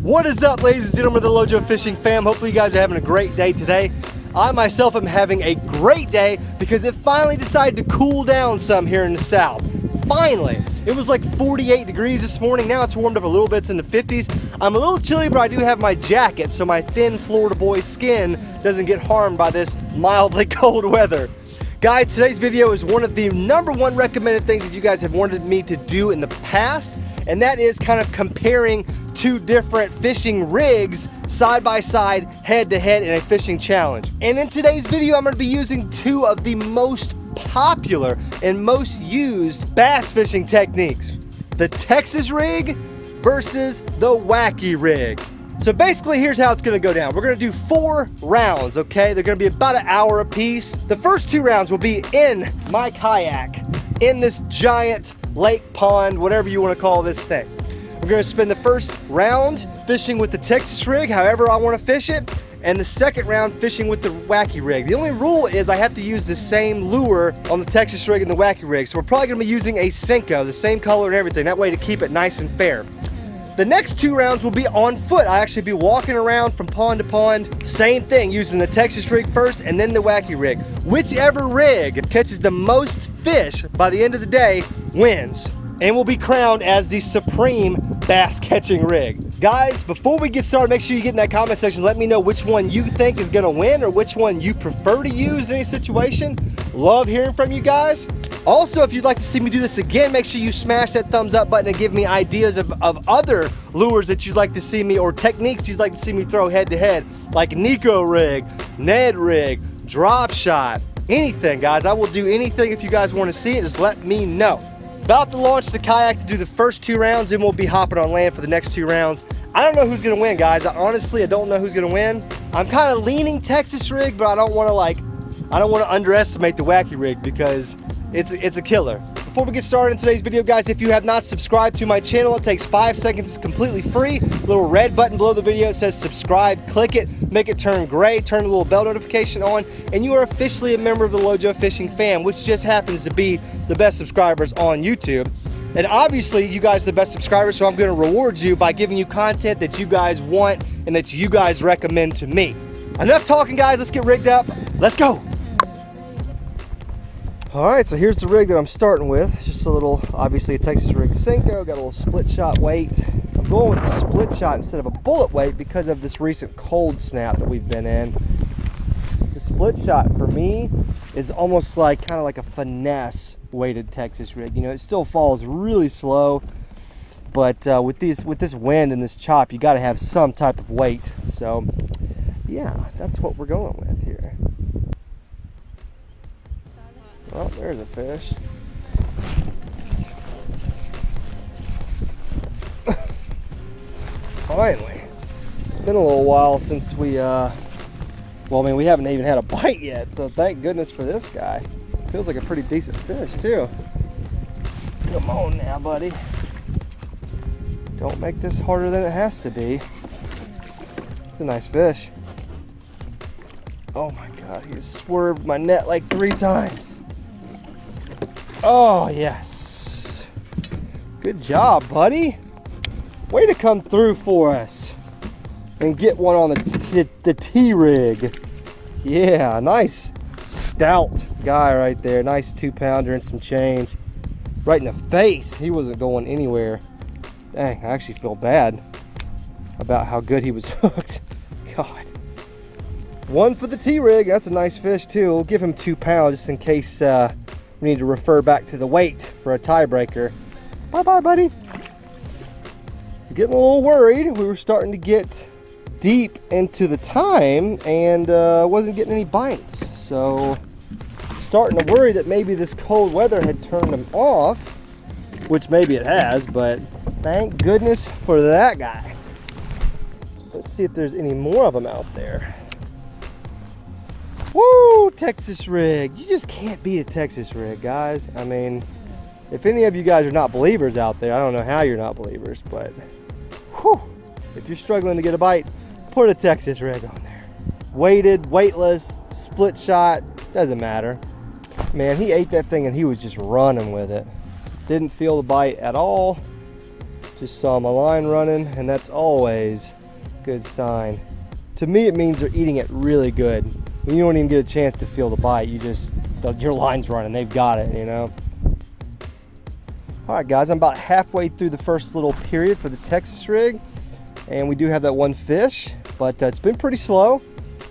What is up, ladies and gentlemen of the Lojo Fishing fam? Hopefully you guys are having a great day today. I myself am having a great day because it finally decided to cool down some here in the south. Finally. It was like 48 degrees this morning. Now it's warmed up a little bit, it's in the 50s. I'm a little chilly, but I do have my jacket so my thin Florida boy skin doesn't get harmed by this mildly cold weather. Guys, today's video is one of the #1 recommended things that you guys have wanted me to do in the past, and that is kind of comparing two different fishing rigs side by side, head to head in a fishing challenge. And in today's video, I'm going to be using two of the most popular and most used bass fishing techniques: the Texas rig versus the Wacky rig. So basically, here's how it's going to go down. We're going to do 4 rounds, okay? They're going to be about an hour apiece. The first 2 rounds will be in my kayak, in this giant lake, pond, whatever you want to call this thing. We're going to spend the first round fishing with the Texas rig, however I want to fish it, and the second round fishing with the Wacky rig. The only rule is I have to use the same lure on the Texas rig and the Wacky rig. So we're probably going to be using a Senko, the same color and everything, that way to keep it nice and fair. The next 2 rounds will be on foot. I actually be walking around from pond to pond. Same thing, using the Texas rig first and then the Wacky rig. Whichever rig catches the most fish by the end of the day wins, and will be crowned as the supreme bass catching rig. Guys, before we get started, make sure you get in that comment section. Let me know which one you think is gonna win or which one you prefer to use in any situation. Love hearing from you guys. Also, if you'd like to see me do this again, make sure you smash that thumbs up button and give me ideas of other lures that you'd like to see me, or techniques you'd like to see me throw head to head, like Nico rig, Ned rig, drop shot, anything, guys. I will do anything. If you guys want to see it, just let me know. About to launch the kayak to do the first 2 rounds, and we'll be hopping on land for the next 2 rounds. I don't know who's gonna win, guys. Honestly, I don't know who's gonna win. I'm kind of leaning Texas rig, but I don't want to underestimate the Wacky rig because it's a killer. Before we get started in today's video, guys, if you have not subscribed to my channel, it takes 5 seconds. It's completely free. Little red button below the video, it says subscribe. Click it, make it turn gray, turn the little bell notification on, and you are officially a member of the Lojo Fishing fam, which just happens to be the best subscribers on YouTube. And obviously, you guys are the best subscribers, so I'm going to reward you by giving you content that you guys want and that you guys recommend to me. Enough talking, guys. Let's get rigged up. Let's go. All right, so here's the rig that I'm starting with. Just a little, obviously a Texas rig Senko, got a little split shot weight. I'm going with the split shot instead of a bullet weight because of this recent cold snap that we've been in. The split shot for me is almost like kind of like a finesse weighted Texas rig. You know, it still falls really slow, but with this wind and this chop, you got to have some type of weight. So yeah, that's what we're going with here. Oh, there's a fish. Finally. It's been a little while since we, well, I mean, we haven't even had a bite yet, so thank goodness for this guy. Feels like a pretty decent fish, too. Come on now, buddy. Don't make this harder than it has to be. It's a nice fish. Oh my God, he just swerved my net like 3 times. Oh, yes. Good job, buddy. Way to come through for us and get one on the T-rig. Yeah, nice stout guy right there. Nice 2-pounder and some change. Right in the face. He wasn't going anywhere. Dang, I actually feel bad about how good he was hooked. God. 1 for the T-rig. That's a nice fish, too. We'll give him 2 pounds just in case we need to refer back to the weight for a tiebreaker. Bye-bye, buddy. He's getting a little worried. We were starting to get deep into the time and wasn't getting any bites. So starting to worry that maybe this cold weather had turned him off, which maybe it has, but thank goodness for that guy. Let's see if there's any more of them out there. Woo, Texas rig. You just can't beat a Texas rig, guys. I mean, if any of you guys are not believers out there, I don't know how you're not believers, but whew, if you're struggling to get a bite, put a Texas rig on there. Weighted, weightless, split shot, doesn't matter. Man, he ate that thing and he was just running with it. Didn't feel the bite at all. Just saw my line running, and that's always a good sign. To me, it means they're eating it really good. When you don't even get a chance to feel the bite, your line's running, they've got it, you know. All right, guys, I'm about halfway through the first little period for the Texas rig, and we do have that one fish, but it's been pretty slow.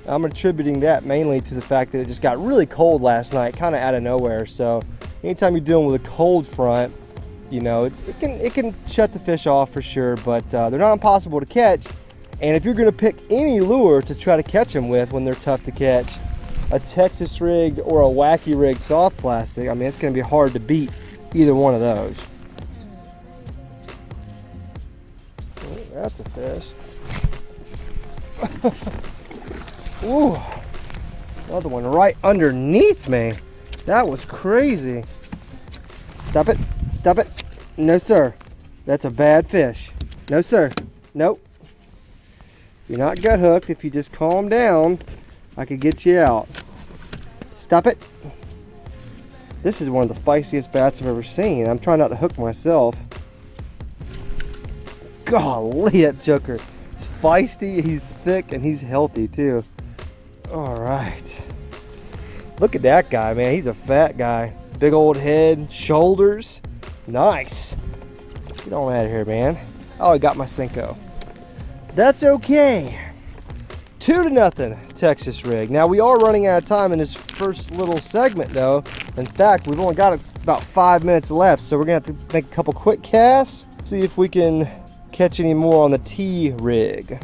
I'm attributing that mainly to the fact that it just got really cold last night, kind of out of nowhere. So anytime you're dealing with a cold front, you know, it can shut the fish off for sure, but they're not impossible to catch. And if you're going to pick any lure to try to catch them with when they're tough to catch, a Texas rigged or a Wacky rigged soft plastic, I mean, it's going to be hard to beat either one of those. Oh, that's a fish. Ooh, another one right underneath me. That was crazy. Stop it, stop it. No, sir. That's a bad fish. No, sir. Nope. You're not gut hooked. If you just calm down, I could get you out. Stop it. This is one of the feistiest bass I've ever seen. I'm trying not to hook myself. Golly, that joker. He's feisty, he's thick, and he's healthy too. All right. Look at that guy, man. He's a fat guy. Big old head, shoulders. Nice. Get on out of here, man. Oh, I got my Cinco. That's okay. 2-0 Texas rig. Now we are running out of time in this first little segment though. In fact, we've only got about 5 minutes left, so we're gonna have to make a couple quick casts, see if we can catch any more on the T rig.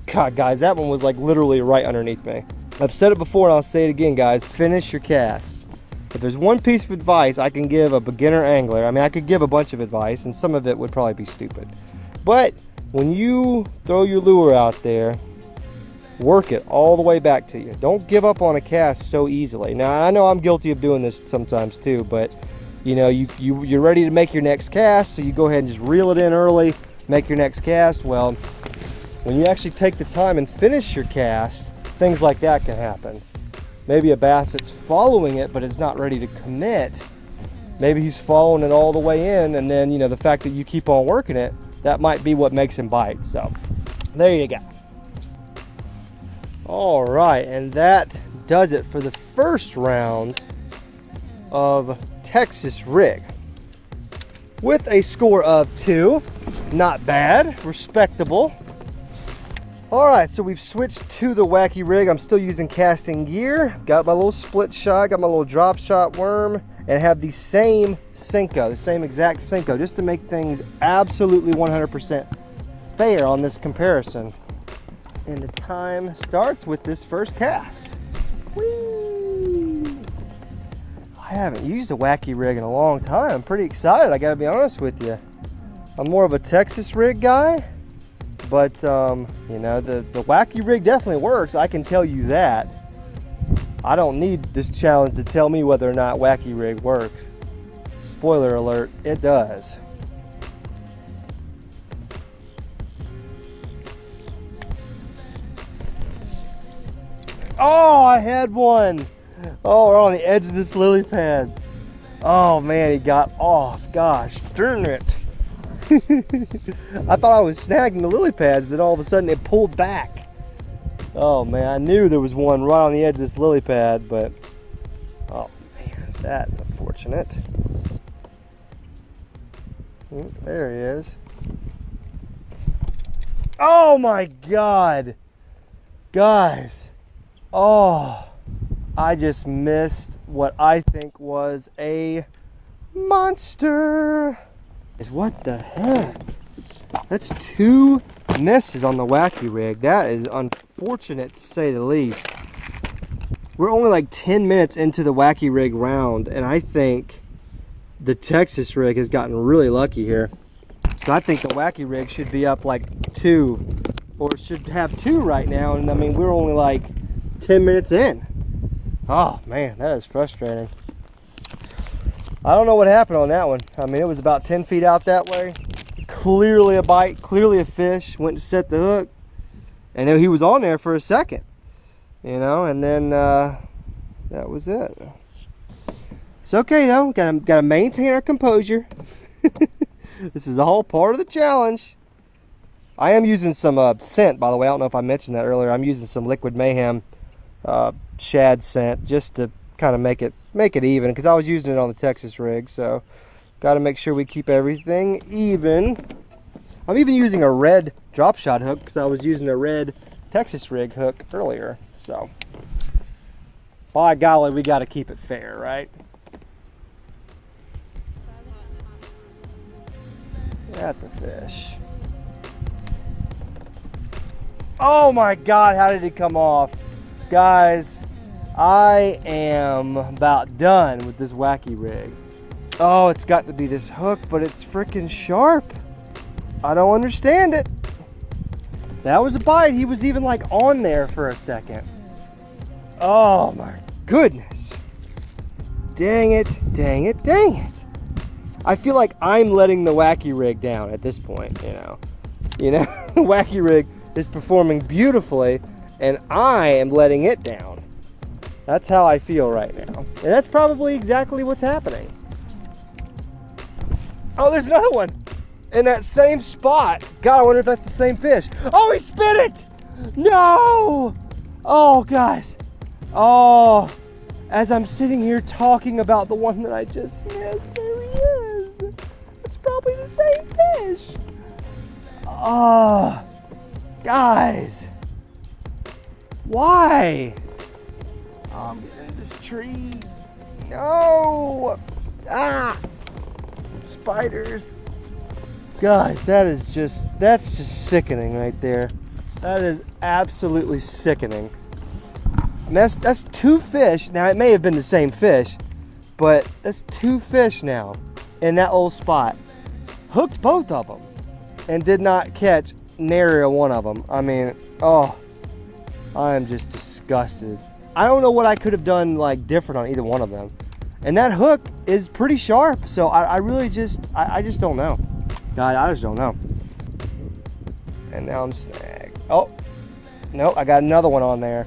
God, guys, that one was like literally right underneath me. I've said it before and I'll say it again, guys. Finish your cast. If there's one piece of advice I can give a beginner angler, I mean, I could give a bunch of advice and some of it would probably be stupid, but when you throw your lure out there, work it all the way back to you. Don't give up on a cast so easily. Now, I know I'm guilty of doing this sometimes too, but you know, you're ready to make your next cast, so you go ahead and just reel it in early, make your next cast. Well, when you actually take the time and finish your cast, things like that can happen. Maybe a bass that's following it, but is not ready to commit. Maybe he's following it all the way in, and then, you know, the fact that you keep on working it, that might be what makes him bite. So there you go. All right, and that does it for the first round of Texas rig with a score of 2. Not bad, respectable. All right, so we've switched to the Wacky rig. I'm still using Kayak and Gear. Got my little split shot, got my little drop shot worm, and have the same Cinco, the same exact Cinco, just to make things absolutely 100% fair on this comparison. And the time starts with this first cast. Whee! I haven't used a Wacky rig in a long time. I'm pretty excited, I gotta be honest with you. I'm more of a Texas rig guy, but you know, the Wacky rig definitely works, I can tell you that. I don't need this challenge to tell me whether or not Wacky rig works. Spoiler alert, it does. Oh, I had one. Oh, we're on the edge of this lily pad. Oh man, he got off. Gosh darn it. I thought I was snagging the lily pads, but then all of a sudden it pulled back. Oh man, I knew there was one right on the edge of this lily pad, but oh man, that's unfortunate. There he is. Oh my God. Guys. Oh, I just missed what I think was a monster. What the heck? That's 2 misses on the Wacky rig. That is unfortunate to say the least. We're only like 10 minutes into the Wacky rig round, and I think the Texas rig has gotten really lucky here. So I think the Wacky rig should be up like 2, or should have 2 right now, and I mean, we're only like 10 minutes in. Oh man, that is frustrating. I don't know what happened on that one. I mean, it was about 10 feet out that way. Clearly a bite, clearly a fish. Went to set the hook, and then he was on there for a second, you know, and then that was it. It's okay though. Gotta maintain our composure. This is all part of the challenge. I am using some scent, by the way. I don't know if I mentioned that earlier. I'm using some Liquid Mayhem shad scent just to kind of make it even, because I was using it on the Texas rig. So got to make sure we keep everything even. I'm even using a red drop shot hook because I was using a red Texas rig hook earlier. So by golly, we got to keep it fair, right? That's a fish. Oh my God, how did he come off? Guys, I am about done with this Wacky rig. Oh, it's got to be this hook, but it's freaking sharp. I don't understand it. That was a bite. He was even like on there for a second. Oh my goodness. Dang it, dang it, dang it. I feel like I'm letting the Wacky rig down at this point, you know. The Wacky rig is performing beautifully and I am letting it down. That's how I feel right now. And that's probably exactly what's happening. Oh, there's another one in that same spot. God, I wonder if that's the same fish. Oh, he spit it! No! Oh, guys. Oh, as I'm sitting here talking about the one that I just missed, there he is. It's probably the same fish. Oh, guys. Why? Oh, I'm getting in this tree. No! Ah! Spiders. Guys, that's just sickening right there. That is absolutely sickening. And that's two fish. Now it may have been the same fish, but that's two fish now in that little spot. Hooked both of them and did not catch nary a one of them. I mean, oh, I am just disgusted. I don't know what I could have done like different on either one of them. And that hook is pretty sharp, so I really just don't know. God, I just don't know. And now I'm snagged. Oh, no, I got another one on there.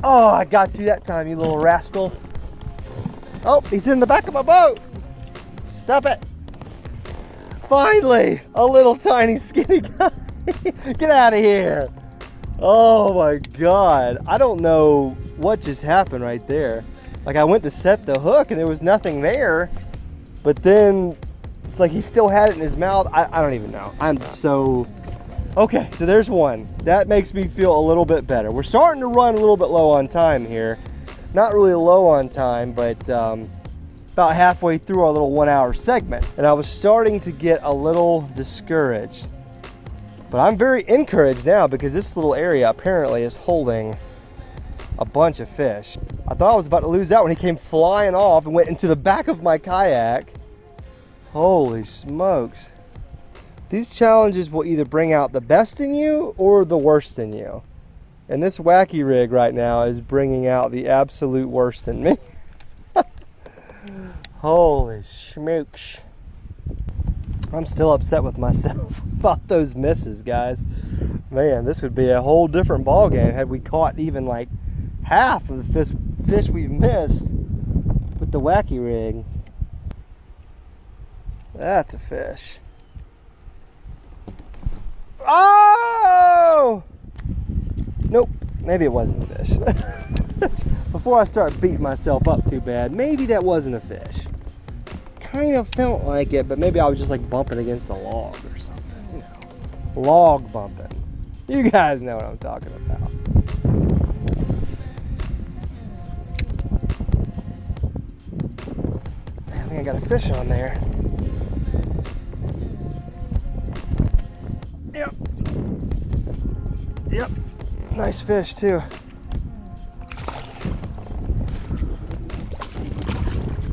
Oh, I got you that time, you little rascal. Oh, he's in the back of my boat. Stop it. Finally, a little tiny skinny guy. Get out of here. Oh my God. I don't know what just happened right there. Like I went to set the hook and there was nothing there, but then it's like he still had it in his mouth. I don't even know. I'm so... Okay, so there's one. That makes me feel a little bit better. We're starting to run a little bit low on time here. Not really low on time, but about halfway through our little 1 hour segment. And I was starting to get a little discouraged. But I'm very encouraged now because this little area apparently is holding a bunch of fish. I thought I was about to lose that when he came flying off and went into the back of my kayak. Holy smokes. These challenges will either bring out the best in you or the worst in you. And this Wacky rig right now is bringing out the absolute worst in me. Holy smokes. I'm still upset with myself about those misses, guys. Man, this would be a whole different ball game had we caught even like half of the fish we've missed with the Wacky rig. That's a fish. Oh! Nope, maybe it wasn't a fish. Before I start beating myself up too bad, maybe that wasn't a fish. Kind of felt like it, but maybe I was just like bumping against a log or something, you know. Log bumping. You guys know what I'm talking about. I think I got a fish on there. Yep. Yep. Nice fish too.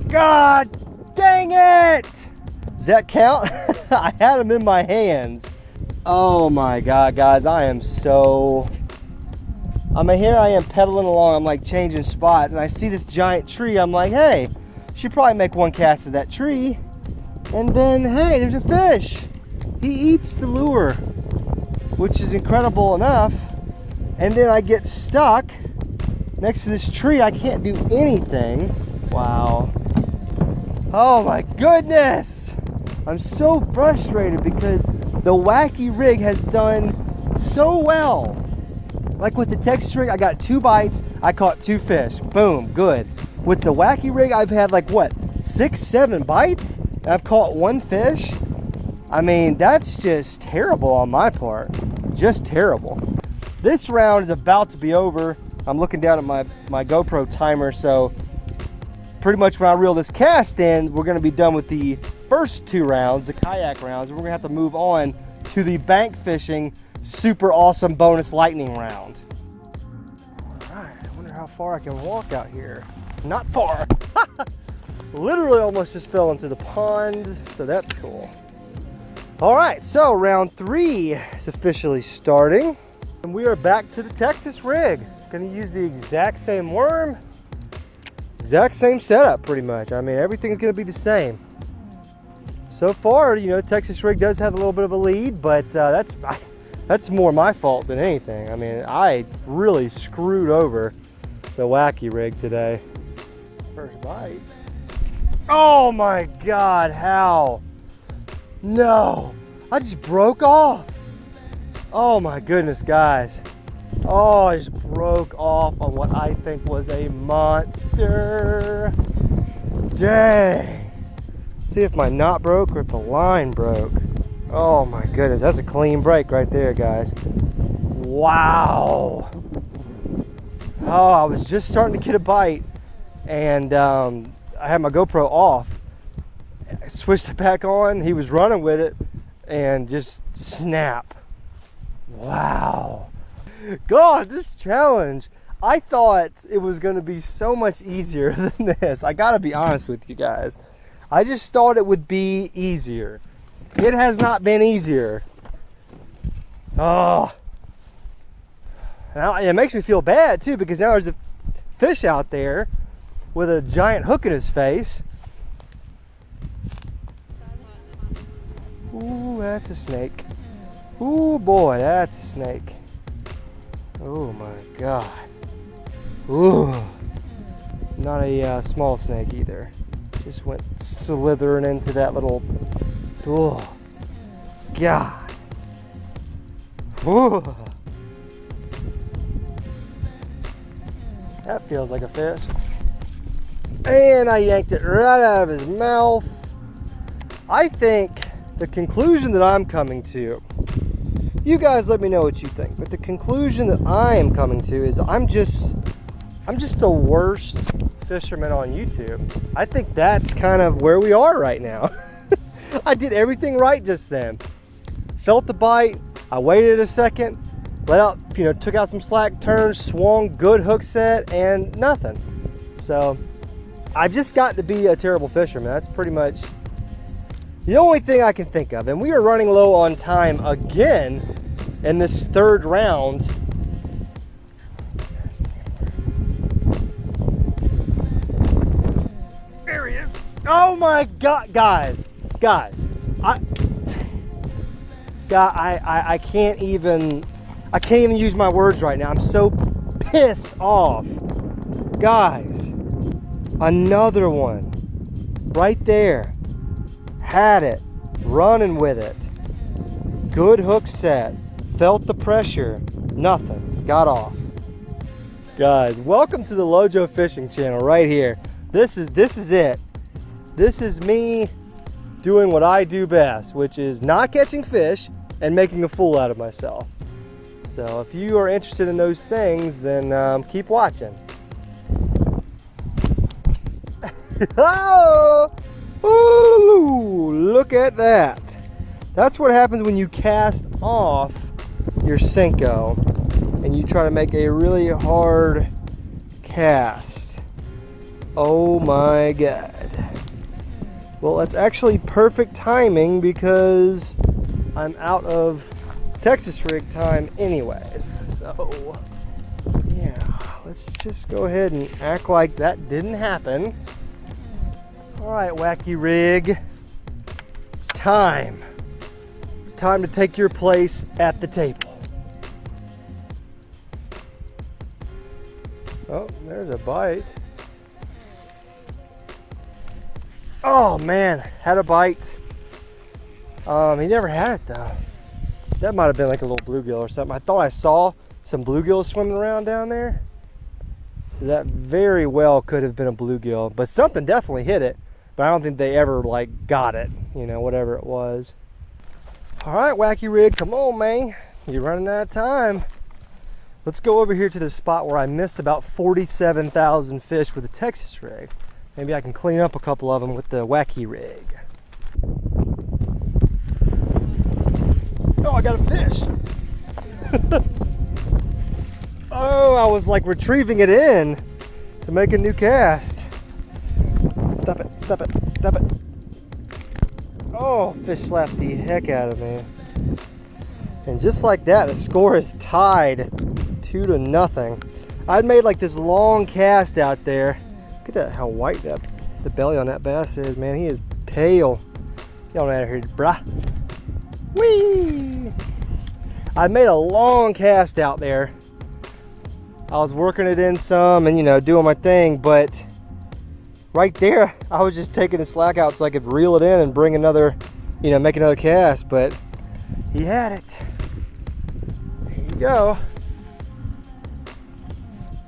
God dang it! Does that count? I had him in my hands. Oh my God, guys, I am so... here I am pedaling along, I'm like changing spots, and I see this giant tree. I'm like, hey, should probably make one cast of that tree. And then, hey, there's a fish. He eats the lure, which is incredible enough. And then I get stuck next to this tree. I can't do anything. Wow. Oh my goodness. I'm so frustrated because the Wacky rig has done so well. Like with the Texas rig, I got 2 bites, I caught 2 fish. Boom, good. With the Wacky rig, I've had like what, 6, 7 bites? And I've caught 1 fish? I mean, that's just terrible on my part. Just terrible. This round is about to be over. I'm looking down at my GoPro timer, so pretty much when I reel this cast in, we're gonna be done with the first 2 rounds, the kayak rounds, and we're gonna have to move on to the bank fishing super awesome bonus lightning round. All right, I wonder how far I can walk out here. Not far. Literally almost just fell into the pond, so that's cool. All right, so round 3 is officially starting. And we are back to the Texas rig. Gonna use the exact same worm, exact same setup pretty much. I mean, everything's gonna be the same. So far, you know, Texas rig does have a little bit of a lead, but that's more my fault than anything. I mean, I really screwed over the Wacky rig today. First bite. Oh my God, how? No, I just broke off. Oh my goodness, guys. Oh, I just broke off on what I think was a monster. Dang. See if my knot broke or if the line broke. Oh my goodness, that's a clean break right there, guys. Wow. Oh, I was just starting to get a bite, and I had my GoPro off. I switched it back on, he was running with it, and just snap. Wow. God, this challenge, I thought it was going to be so much easier than this. I got to be honest with you guys. I just thought it would be easier. It has not been easier. Oh. Now, it makes me feel bad too, because now there's a fish out there with a giant hook in his face. Ooh, that's a snake. Ooh boy, that's a snake. Oh my God. Ooh. Not a small snake either. Just went slithering into that little, oh, God. Ooh. That feels like a fish. And I yanked it right out of his mouth. I think the conclusion that I'm coming to, you guys let me know what you think, but the conclusion that I am coming to is I'm just the worst fisherman on YouTube. I think that's kind of where we are right now. I did everything right just then. Felt the bite, I waited a second, let out, took out some slack turns, swung, good hook set, and nothing. So I've just got to be a terrible fisherman. That's pretty much the only thing I can think of. And we are running low on time again in this 3rd round. There he is. Oh my God, guys, I can't even use my words right now. I'm so pissed off. Guys, another one right there. Had it, running with it. Good hook set, felt the pressure, nothing, got off. Guys, welcome to the Lojo Fishing channel right here. This is it. This is me doing what I do best, which is not catching fish and making a fool out of myself. So if you are interested in those things, then keep watching. Oh! Ooh, look at that. That's what happens when you cast off your Senko and you try to make a really hard cast. Oh my God. Well, that's actually perfect timing because I'm out of Texas rig time anyways. So yeah, let's just go ahead and act like that didn't happen. All right, Wacky rig, it's time. It's time to take your place at the table. Oh, there's a bite. Oh man, had a bite. He never had it though. That might have been like a little bluegill or something. I thought I saw some bluegills swimming around down there. So that very well could have been a bluegill, but something definitely hit it. But I don't think they ever like got it, you know, whatever it was. All right, Wacky Rig, come on, man. You're running out of time. Let's go over here to the spot where I missed about 47,000 fish with the Texas rig. Maybe I can clean up a couple of them with the Wacky Rig. Oh, I got a fish. Oh, I was like retrieving it in to make a new cast. Stop it, stop it, stop it. Oh, fish slapped the heck out of me. And just like that, the score is tied 2-0. I'd made like this long cast out there. Look at that, how white that the belly on that bass is, man. He is pale. Get on out of here, bruh. Whee! I made a long cast out there. I was working it in some and, you know, doing my thing, but right there, I was just taking the slack out so I could reel it in and bring another, you know, make another cast, but he had it. There you go.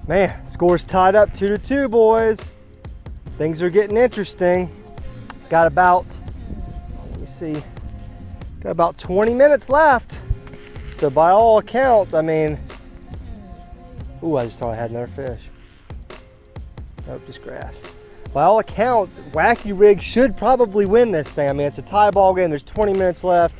Man, score's tied up 2-2, boys. Things are getting interesting. Got about, let me see, got about 20 minutes left. So by all accounts, I mean, ooh, I just thought I had another fish. Nope, just grass. By all accounts, Wacky Rig should probably win this thing. I mean, it's a tie ball game. There's 20 minutes left.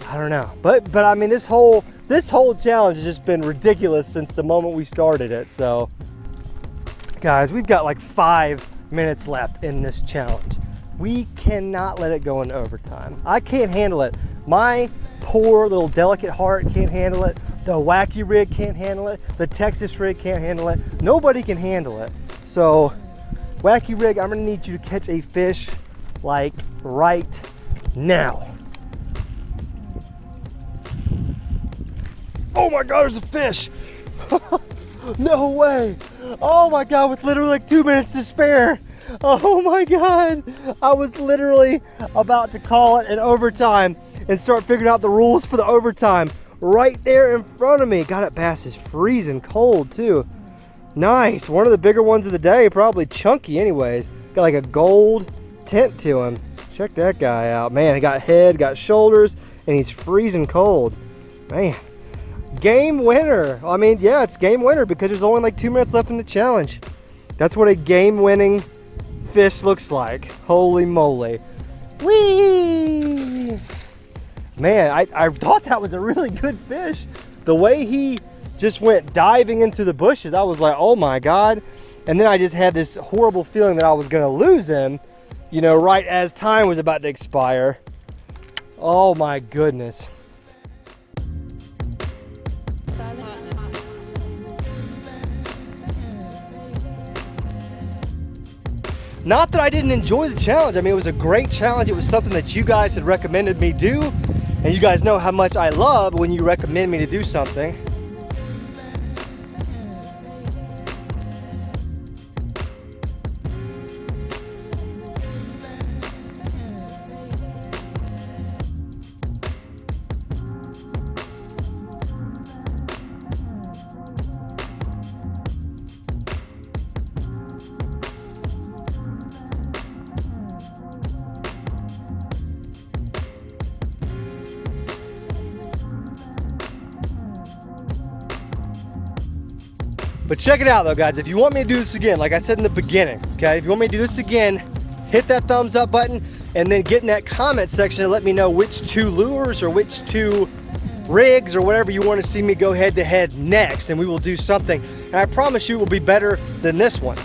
I don't know, but I mean, this whole challenge has just been ridiculous since the moment we started it. So, guys, we've got like 5 minutes left in this challenge. We cannot let it go into overtime. I can't handle it. My poor little delicate heart can't handle it. The Wacky Rig can't handle it. The Texas Rig can't handle it. Nobody can handle it. So, Wacky Rig, I'm gonna need you to catch a fish like right now. Oh my God, there's a fish. No way. Oh my God, with literally like 2 minutes to spare. Oh my God. I was literally about to call it an overtime and start figuring out the rules for the overtime right there in front of me. God, that bass is freezing cold too. Nice, one of the bigger ones of the day, probably chunky anyways. Got like a gold tint to him. Check that guy out. Man, he got head, got shoulders, and he's freezing cold. Man, game winner. I mean, yeah, it's game winner because there's only like 2 minutes left in the challenge. That's what a game winning fish looks like. Holy moly. Whee! Man, I thought that was a really good fish. The way he just went diving into the bushes, I was like, oh my God. And then I just had this horrible feeling that I was gonna lose him, you know, right as time was about to expire. Oh my goodness. Not that I didn't enjoy the challenge. I mean, it was a great challenge. It was something that you guys had recommended me do. And you guys know how much I love when you recommend me to do something. But check it out though, guys. If you want me to do this again, like I said in the beginning, okay? If you want me to do this again, hit that thumbs up button and then get in that comment section and let me know which 2 lures or which 2 rigs or whatever you want to see me go head to head next, and we will do something. And I promise you it will be better than this one.